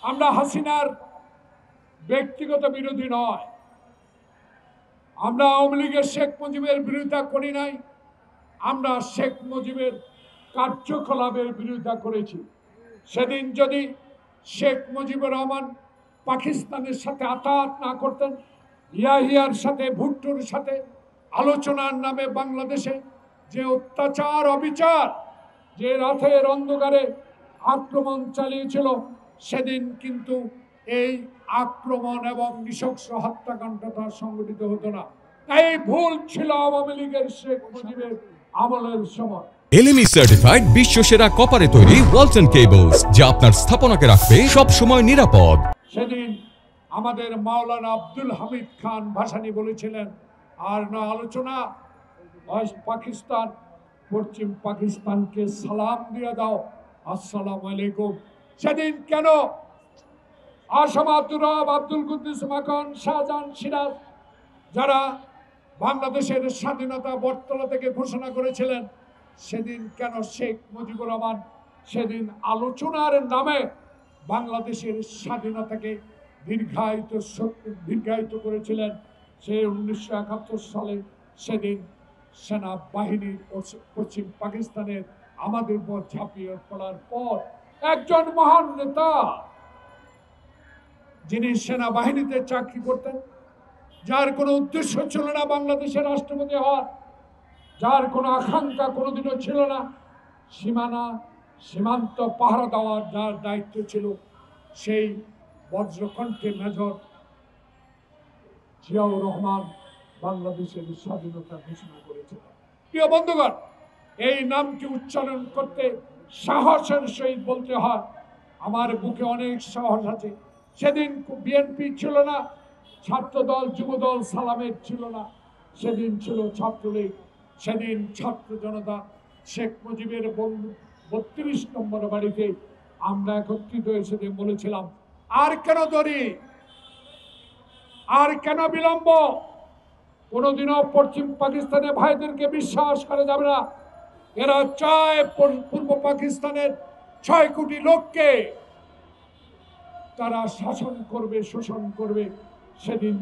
আমরা হাসিনার ব্যক্তিগত বিরোধী নয়, আমরা আওয়ামী লীগের শেখ মুজিবের বিরোধিতা করি নাই, আমরা শেখ মুজিবের কার্যকলাপের বিরোধিতা করেছি। সেদিন যদি শেখ মুজিবুর রহমান পাকিস্তানের সাথে আতাত না করতেন, ইয়াহিয়ার সাথে ভুট্টোর সাথে আলোচনার নামে বাংলাদেশে যে অত্যাচার অবিচার, যে রাতের অন্ধকারে আক্রমণ চালিয়েছিল, সেদিন কিন্তু এই আক্রমণ এবং নৃশংস হত্যাকাণ্ডটা সংগঠিত হতো না। এই ভুল ছিল আওয়ামী লীগের শেখ মুজিবের আমলের সময়। এলএমই সার্টিফাইড বিশ্বসেরা কপারে তৈরি ওয়ালটন কেবলস, যা আপনার স্থাপনাকে রাখবে সব সময় নিরাপদ। সেদিন আমাদের মাওলানা আব্দুল হামিদ খান ভাসানী বলেছিলেন, আর না আলোচনা, পাকিস্তান পশ্চিম পাকিস্তানকে সালাম দিয়ে দাও, আসসালামু আলাইকুম। সেদিন কেন আসাম আব্দুর রব, আব্দুল কুদ্দুস মাখন, শাহজাহান সিরাজ, যারা বাংলাদেশের স্বাধীনতা বটতলা থেকে ঘোষণা করেছিলেন, সেদিন কেন শেখ মুজিবুর রহমান আলোচনার নামে বাংলাদেশের স্বাধীনতাকে দীর্ঘায়িত করেছিলেন? সে 1971 সালে সেদিন সেনাবাহিনী পশ্চিম পাকিস্তানের আমাদের উপর ঝাঁপিয়ে পড়ার পর একজন মহান নেতা, যিনি সেনাবাহিনীতে চাকরি করতেন, যার কোনো উদ্দেশ্য ছিল না বাংলাদেশের রাষ্ট্রপতি হওয়ার, যার কোনো আকাঙ্ক্ষা কোনোদিনও ছিল না সীমান্ত পাহারা দেওয়ার, যার দায়িত্ব ছিল, সেই বজ্রকণ্ঠে মেজর জিয়াউর রহমান বাংলাদেশের স্বাধীনতা ঘোষণা করেছিলেন। প্রিয় বন্ধুগণ, এই নামটি উচ্চারণ করতে সাহসের সহিত বলতে হয়, আমার বুকে অনেক সাহস আছে। সেদিন বিএনপি ছিল না, ছাত্রদল, যুবদল, সালামের ছিল না, সেদিন ছিল ছাত্রলীগ। সেদিন ছাত্র জনতা শেখ মুজিবের 32 নম্বর বাড়িতে আমরা একত্রিত হয়ে সেদিন বলেছিলাম, আর কেন দেরি, আর কেন বিলম্ব? কোনোদিনও পশ্চিম পাকিস্তানের ভাইদেরকে বিশ্বাস করা যাবে না। এরা চায় পূর্ব পাকিস্তানের 6 কোটি লোককে তারা শাসন করবে, শোষণ করবে। সেদিন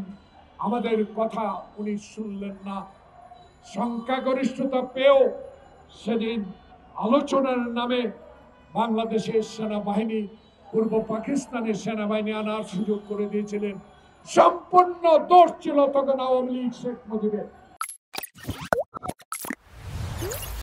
আমাদের কথা উনি শুনলেন না। সংখ্যাগরিষ্ঠতা পেয়েও সেদিন আলোচনার নামে বাংলাদেশের সেনাবাহিনী পূর্ব পাকিস্তানের সেনাবাহিনী আনার সুযোগ করে দিয়েছিলেন। সম্পূর্ণ দোষ ছিল তখন আওয়ামী লীগ শেখ মুজিবের।